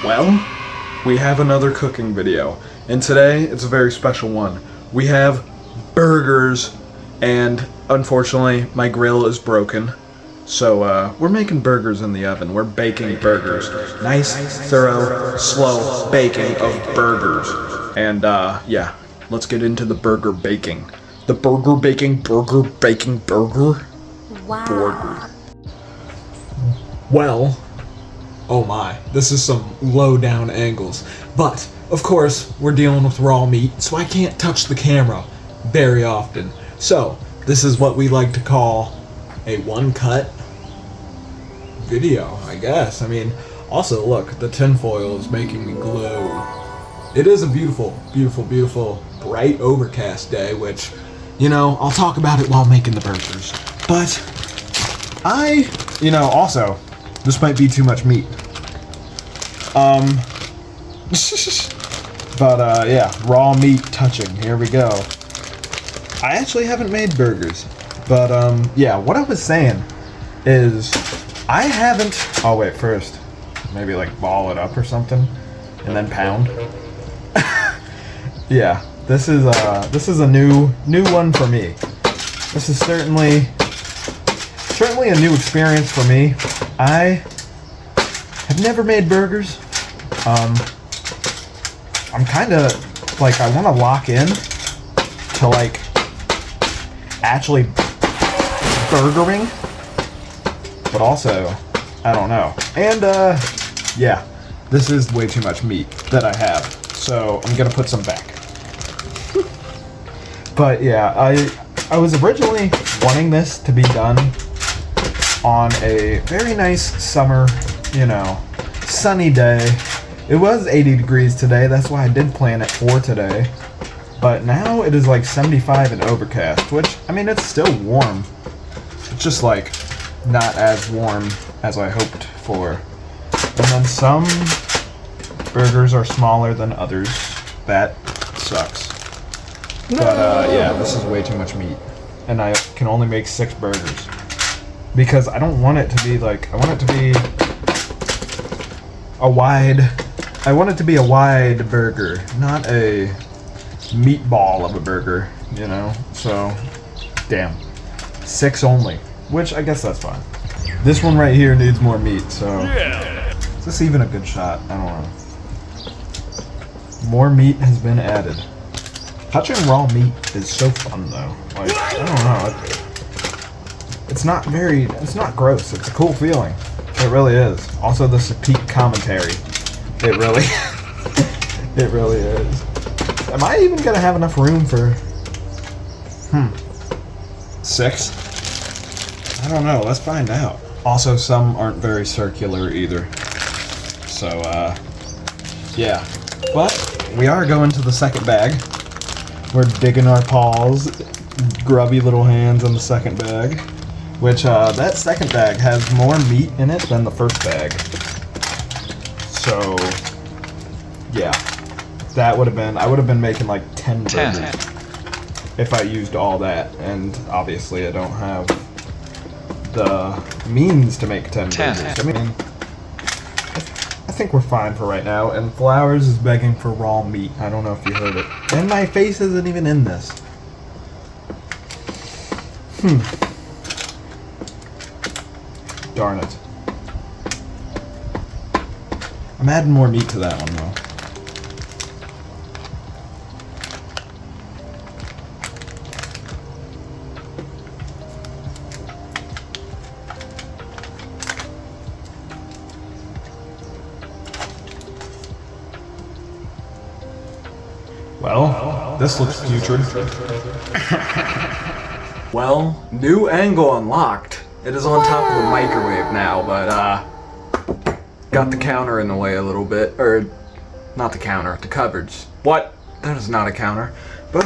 Well, we have another cooking video, and today it's a very special one. We have burgers, and unfortunately my grill is broken, so we're making burgers in the oven. We're baking burgers. Nice, thorough, slow baking of burgers. And yeah, let's get into the burger baking. The burger baking. Wow. Burger. Well, oh my, this is some low down angles. But, of course, we're dealing with raw meat, so I can't touch the camera very often. So, this is what we like to call a one-cut video, I guess. I mean, also, look, the tinfoil is making me glow. It is a beautiful, beautiful, beautiful, bright overcast day, which, you know, I'll talk about it while making the burgers. But, also, this might be too much meat. But, yeah, raw meat touching. Here we go. I actually haven't made burgers. But, yeah, what I was saying is I haven't... Oh, wait, first. Maybe, like, ball it up or something. And then pound. Yeah, this is a new one for me. This is certainly a new experience for me. I have never made burgers. I'm kind of like, I want to lock in to like actually burgering, but also I don't know. And yeah, this is way too much meat that I have, so I'm gonna put some back. But yeah, I was originally wanting this to be done on a very nice summer, you know, sunny day. It was 80 degrees today, that's why I did plan it for today. But now it is like 75 and overcast, which, I mean, it's still warm. It's just like not as warm as I hoped for. And then some burgers are smaller than others. That sucks. But yeah, this is way too much meat. And I can only make 6 burgers. Because I don't want it to be like, I want it to be a wide burger, not a meatball of a burger, you know? So, damn. 6 only, which I guess that's fine. This one right here needs more meat, so. Is this even a good shot? I don't know. More meat has been added. Touching raw meat is so fun though. Like, I don't know. It's not gross. It's a cool feeling. It really is. Also, this is peak commentary. It really, it really is. Am I even gonna have enough room for, 6? I don't know. Let's find out. Also, some aren't very circular either. So, yeah. But we are going to the second bag. We're digging our paws, grubby little hands in the second bag. Which, that second bag has more meat in it than the first bag. So, yeah. That would have been, I would have been making like 10 burgers if I used all that. And obviously I don't have the means to make 10 burgers. I mean, I think we're fine for right now. And Flowers is begging for raw meat. I don't know if you heard it. And my face isn't even in this. Darn it. I'm adding more meat to that one though. Well, this looks putrid. Well, new angle unlocked. It is on top of the microwave now, but got the counter in the way a little bit. Or, not the counter, the cupboards. What? That is not a counter. But,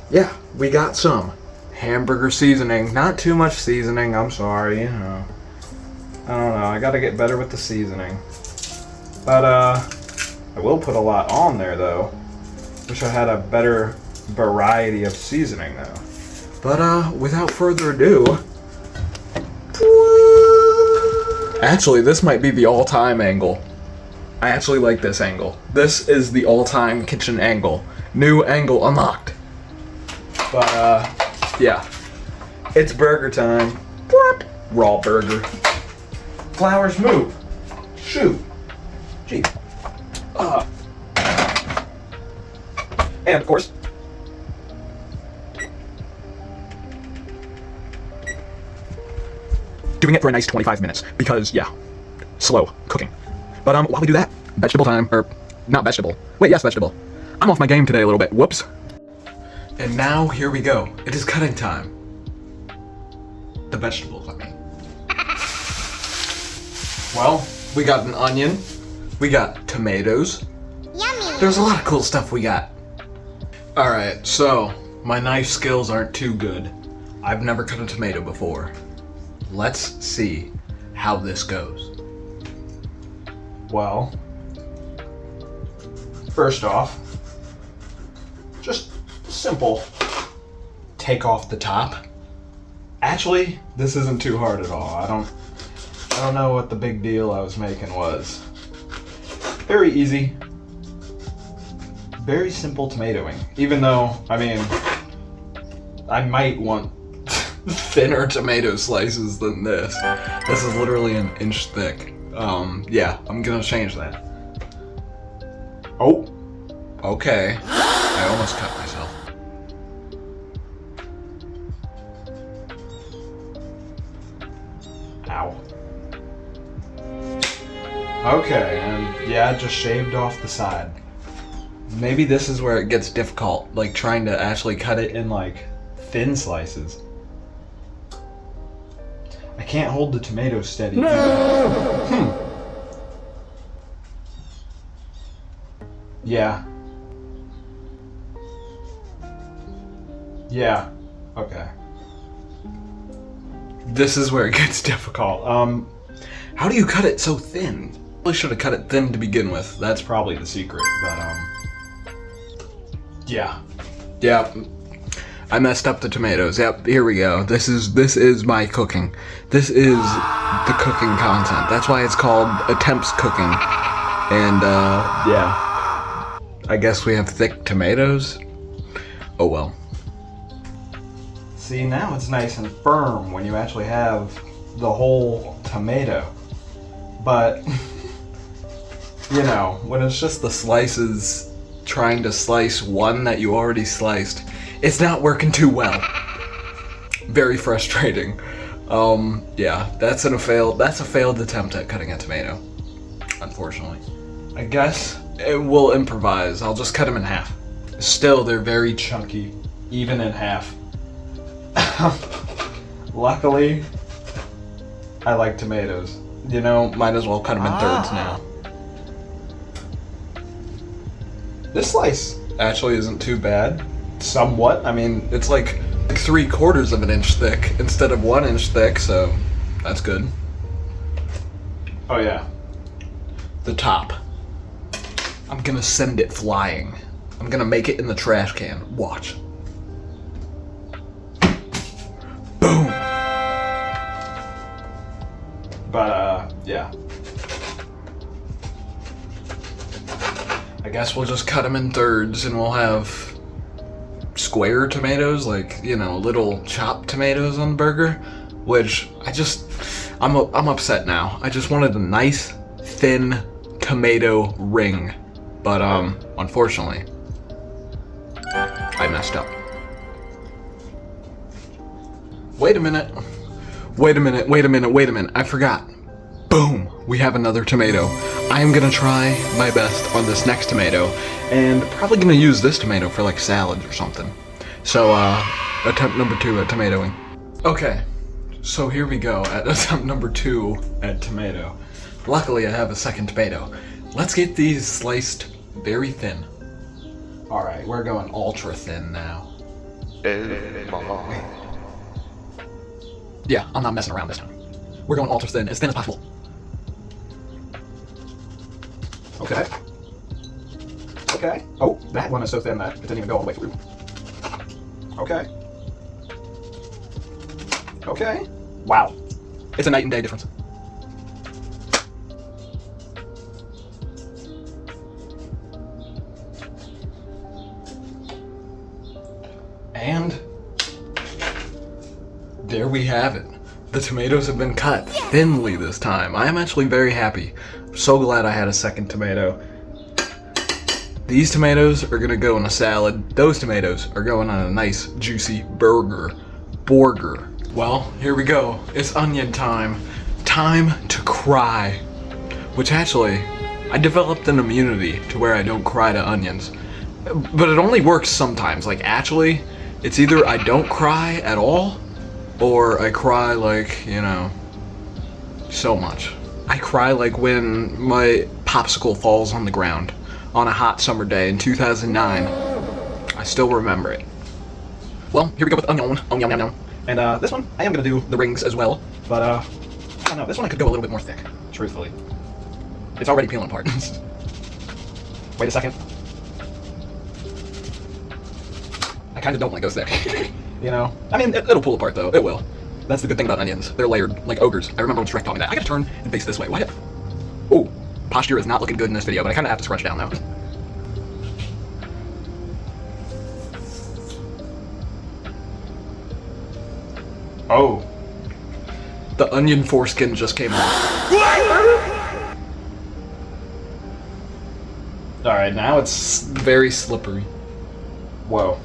yeah, we got some hamburger seasoning. Not too much seasoning, I'm sorry, you know. I don't know, I gotta get better with the seasoning. But, I will put a lot on there, though. Wish I had a better variety of seasoning, though. But, without further ado... Actually, this might be the all-time angle. I actually like this angle. This is the all-time kitchen angle. New angle unlocked. But, yeah. It's burger time. Raw burger. Flowers move. Shoot. Gee. And, of course, doing it for a nice 25 minutes. Because, yeah, slow cooking. But, while we do that, vegetable time. Or, not vegetable. Wait, yes, vegetable. I'm off my game today a little bit. Whoops. And now, here we go. It is cutting time. The vegetables, I mean. Well, we got an onion. We got tomatoes. Yummy. There's a lot of cool stuff we got. Alright, so, my knife skills aren't too good. I've never cut a tomato before. Let's see how this goes. Well, first off, just simple. Take off the top. Actually, this isn't too hard at all. I don't know what the big deal I was making was. Very easy. Very simple tomatoing. Even though, I mean, I might want thinner tomato slices than this. This is literally an inch thick. Yeah, I'm gonna change that. Oh, okay. I almost cut myself. Ow. Okay, and yeah, just shaved off the side. Maybe this is where it gets difficult, like trying to actually cut it in like thin slices. I can't hold the tomato steady. No! Yeah. Yeah. Okay. This is where it gets difficult. How do you cut it so thin? Really should have cut it thin to begin with. That's probably the secret, but yeah. Yeah. I messed up the tomatoes. Yep, here we go. This is my cooking. This is the cooking content. That's why it's called Attempts Cooking. And yeah. I guess we have thick tomatoes. Oh well. See, now it's nice and firm when you actually have the whole tomato. But you know, when it's just the slices trying to slice one that you already sliced, it's not working too well. Very frustrating. Yeah, that's a failed attempt at cutting a tomato, unfortunately. I guess we'll improvise. I'll just cut them in half. Still, they're very chunky, even in half. Luckily, I like tomatoes. You know, might as well cut them in thirds now. This slice actually isn't too bad. Somewhat. I mean, it's like 3/4 of an inch thick instead of 1 inch thick, so that's good. Oh yeah. The top. I'm gonna send it flying. I'm gonna make it in the trash can. Watch. Boom! But, yeah. I guess we'll just cut them in thirds and we'll have square tomatoes, like, you know, little chopped tomatoes on the burger, which I'm upset now. I just wanted a nice, thin tomato ring, but, unfortunately, I messed up. Wait a minute, I forgot. Boom, we have another tomato. I am gonna try my best on this next tomato, and probably gonna use this tomato for like salad or something. So, attempt number 2 at tomatoing. Okay, so here we go at attempt number 2 at tomato. Luckily I have a second tomato. Let's get these sliced very thin. Alright, we're going ultra thin now. Yeah, I'm not messing around this time. We're going ultra thin, as thin as possible. Okay. Okay. Oh, that one is so thin that it didn't even go all the way through. Okay. Okay. Wow. It's a night and day difference. And there we have it. The tomatoes have been cut thinly this time. I am actually very happy. I'm so glad I had a second tomato. These tomatoes are gonna go in a salad. Those tomatoes are going on a nice juicy burger. Well, here we go. It's onion time. Time to cry. Which actually, I developed an immunity to where I don't cry to onions. But it only works sometimes. Like, actually, it's either I don't cry at all, or I cry like, you know, so much. I cry like when my popsicle falls on the ground on a hot summer day in 2009. I still remember it. Well, here we go with onion. And this one, I am gonna do the rings as well. But I don't know, this one I could go a little bit more thick, truthfully. It's already peeling apart. Wait a second. I kind of don't like those thick. You know? I mean, it'll pull apart though, it will. That's the good thing about onions. They're layered, like ogres. I remember when Shrek taught me that. I gotta turn and face this way. What? Oh, posture is not looking good in this video, but I kinda have to scrunch down though. Oh. The onion foreskin just came off. Alright, now it's very slippery. Whoa.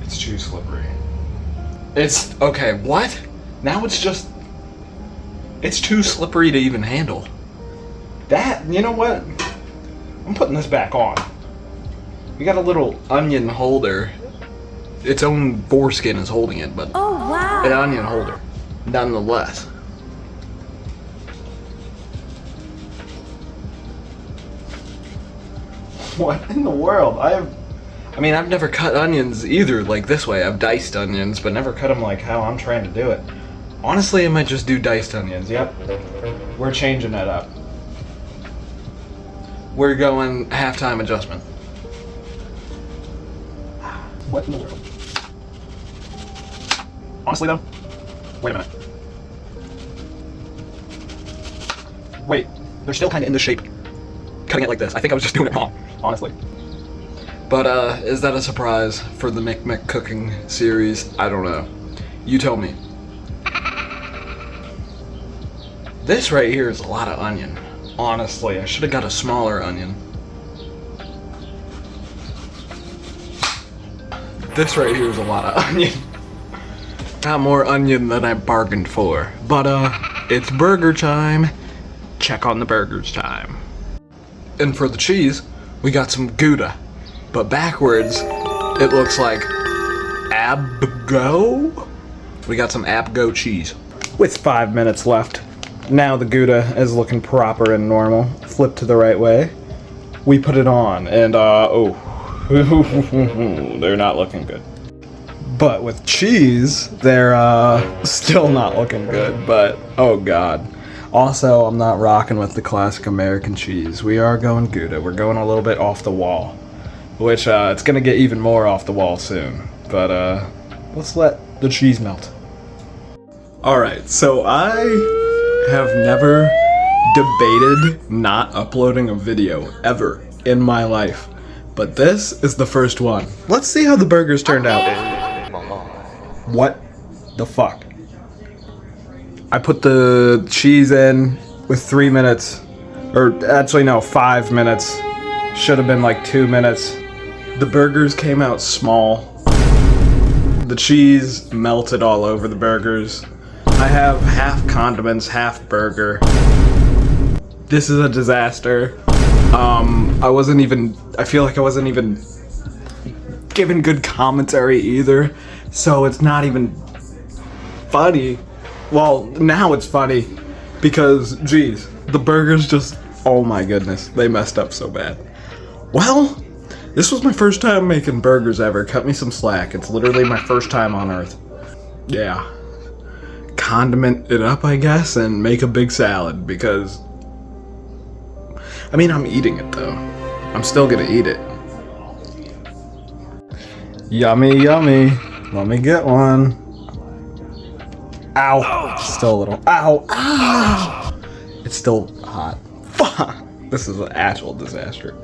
It's too slippery. It's, okay, what? Now it's just, it's too slippery to even handle. That, you know what? I'm putting this back on. We got a little onion holder. Its own foreskin is holding it, but oh, wow. An onion holder, nonetheless. What in the world? I mean, I've never cut onions either like this way. I've diced onions, but never cut them like how I'm trying to do it. Honestly, I might just do diced onions. Yep. We're changing that up. We're going halftime adjustment. What in the world? Honestly though, wait a minute. Wait, they're still kind of in the shape. Cutting it like this. I think I was just doing it wrong, honestly. But is that a surprise for the Mick cooking series? I don't know. You tell me. This right here is a lot of onion. Honestly, I should have got a smaller onion. This right here is a lot of onion. Got more onion than I bargained for. But it's burger time. Check on the burgers time. And for the cheese, we got some Gouda. But backwards, it looks like Abgo? We got some Abgo cheese. With 5 minutes left. Now the Gouda is looking proper and normal. Flip to the right way. We put it on, and oh. They're not looking good. But with cheese, they're still not looking good, but oh god. Also, I'm not rocking with the classic American cheese. We are going Gouda. We're going a little bit off the wall. Which, it's gonna get even more off the wall soon. But, let's let the cheese melt. Alright, so I have never debated not uploading a video ever in my life. But this is the first one. Let's see how the burgers turned out. What the fuck? I put the cheese in with 3 minutes. Or actually no, 5 minutes. Should have been like 2 minutes. The burgers came out small. The cheese melted all over the burgers. I have half condiments, half burger. This is a disaster. I feel like I wasn't even given good commentary either, so it's not even funny. Well, now it's funny, because, geez, the burgers just, oh my goodness, they messed up so bad. Well, this was my first time making burgers ever. Cut me some slack. It's literally my first time on Earth. Yeah. Condiment it up, I guess, and make a big salad, because I mean, I'm eating it though. I'm still gonna eat it. Yummy, yummy. Let me get one. Ow. Still a little. Ow. Ow. It's still hot. Fuck! This is an actual disaster.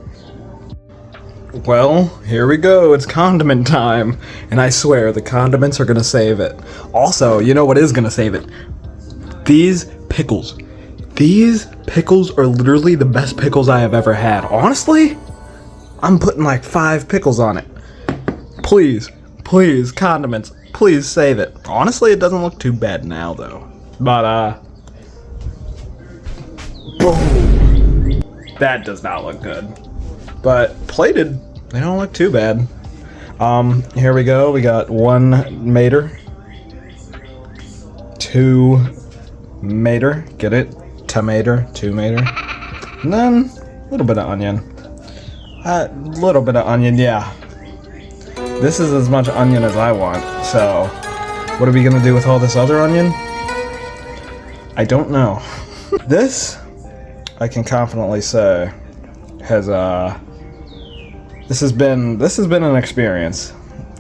Well, here we go. It's condiment time. And I swear, the condiments are gonna save it. Also, you know what is gonna save it? These pickles. These pickles are literally the best pickles I have ever had. Honestly, I'm putting like 5 pickles on it. Please, please, condiments, please save it. Honestly, it doesn't look too bad now, though. But, boom. That does not look good. But plated, they don't look too bad. Here we go. We got 1 mater. 2 mater. Get it? Tomato, 2 mater. And then a little bit of onion. A little bit of onion, yeah. This is as much onion as I want, so what are we gonna do with all this other onion? I don't know. This, I can confidently say, has this has been an experience.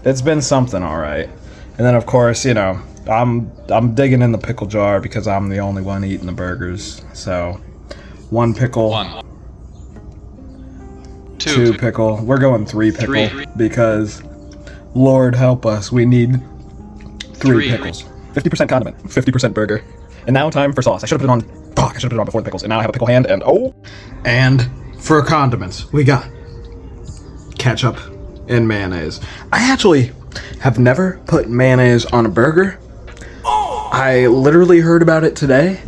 It's been something, all right. And then of course, you know, I'm digging in the pickle jar because I'm the only one eating the burgers. So 1 pickle. 1. 2 pickle. We're going 3 pickle 3. because Lord help us, we need 3 pickles. 50% condiment, 50% burger. And now time for sauce. I should have put it on. Fuck, I should have put it on before the pickles. And now I have a pickle hand and oh. And for condiments, we got ketchup and mayonnaise. I actually have never put mayonnaise on a burger. I literally heard about it today.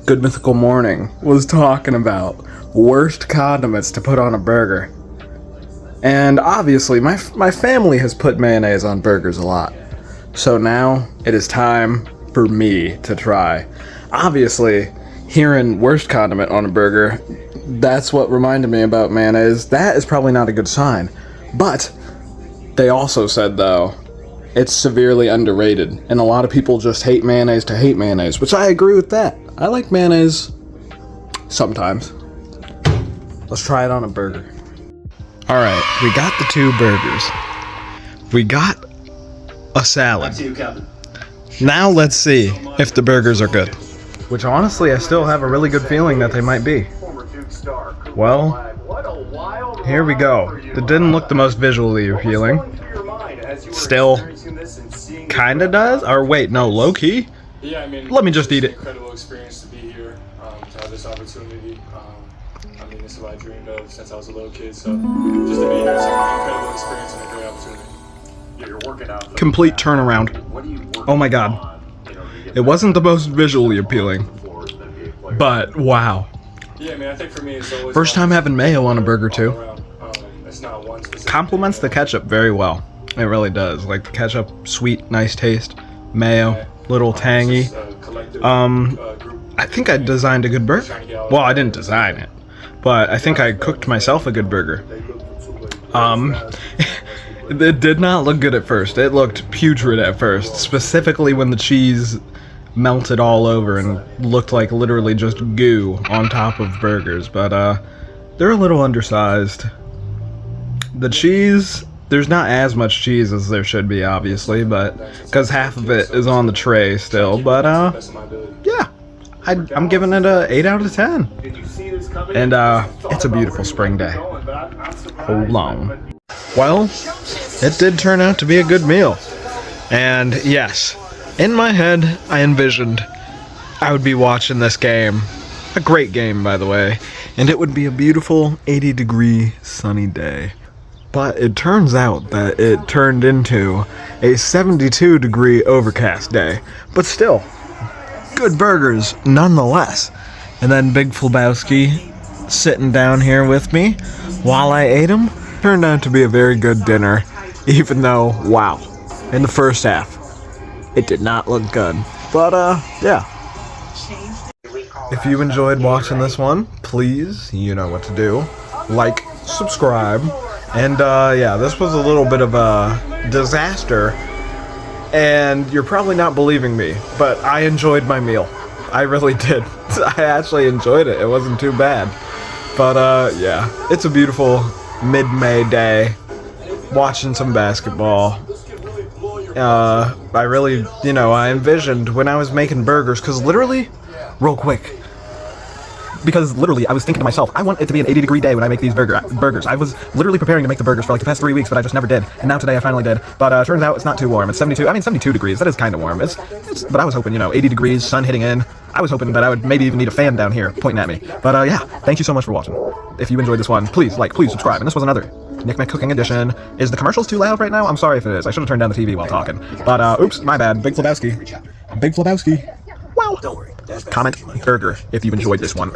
Good Mythical Morning was talking about worst condiments to put on a burger. And obviously, my family has put mayonnaise on burgers a lot. So now it is time for me to try. Obviously, hearing worst condiment on a burger, that's what reminded me about mayonnaise. That is probably not a good sign. But they also said, though, it's severely underrated, and a lot of people just hate mayonnaise to hate mayonnaise, which I agree with that. I like mayonnaise sometimes. Let's try it on a burger. Alright, we got the 2 burgers. We got a salad. Now let's see if the burgers are good. Which honestly, I still have a really good feeling that they might be. Well, here we go. It didn't look the most visually appealing. Still kinda does? Or wait, no, low-key? Yeah, I mean, let me just eat it. Incredible experience to be here, to have this opportunity. I mean, this is what I dreamed of since I was a little kid, so just to be here is an incredible experience and a great opportunity. Yeah, you're working out. Complete turnaround. Oh my god. It wasn't the most visually appealing, but wow. Yeah, I mean, I think for me it's always first time having mayo on a burger too. It's not one specific complements the ketchup very well. It really does. Like the ketchup, sweet, nice taste. Mayo, little tangy. I think I designed a good burger. Well, I didn't design it, but I think I cooked myself a good burger. It did not look good at first. It looked putrid at first, specifically when the cheese melted all over and looked like literally just goo on top of burgers, but they're a little undersized. The cheese, there's not as much cheese as there should be, obviously, but because half of it is on the tray still, but yeah, I'm giving it a 8 out of 10. And it's a beautiful spring day. Hold on. Well, it did turn out to be a good meal. And yes, in my head, I envisioned I would be watching this game. A great game, by the way. And it would be a beautiful 80-degree sunny day. But it turns out that it turned into a 72-degree overcast day. But still, good burgers nonetheless. And then Big Flabowski sitting down here with me while I ate them. Turned out to be a very good dinner, even though, wow, in the first half, it did not look good. But, yeah. If you enjoyed watching this one, please, you know what to do. Like, subscribe, and, yeah, this was a little bit of a disaster, and you're probably not believing me, but I enjoyed my meal. I really did. I actually enjoyed it. It wasn't too bad. But, yeah, it's a beautiful mid-May day, watching some basketball. I really, I envisioned when I was making burgers, because literally, real quick, because literally I was thinking to myself, I want it to be an 80-degree day when I make these burgers. I was literally preparing to make the burgers for like the past 3 weeks, but I just never did. And now today I finally did. But turns out it's not too warm. It's 72 degrees. That is kind of warm. But I was hoping, 80 degrees, sun hitting in. I was hoping that I would maybe even need a fan down here pointing at me. But yeah, thank you so much for watching. If you enjoyed this one, please please subscribe. And this was another Nick McCooking edition. Is the commercials too loud right now? I'm sorry if it is. I should have turned down the TV while talking. But oops, my bad. Big Flabowski. Big Flabowski. Wow. Comment burger if you've enjoyed this one.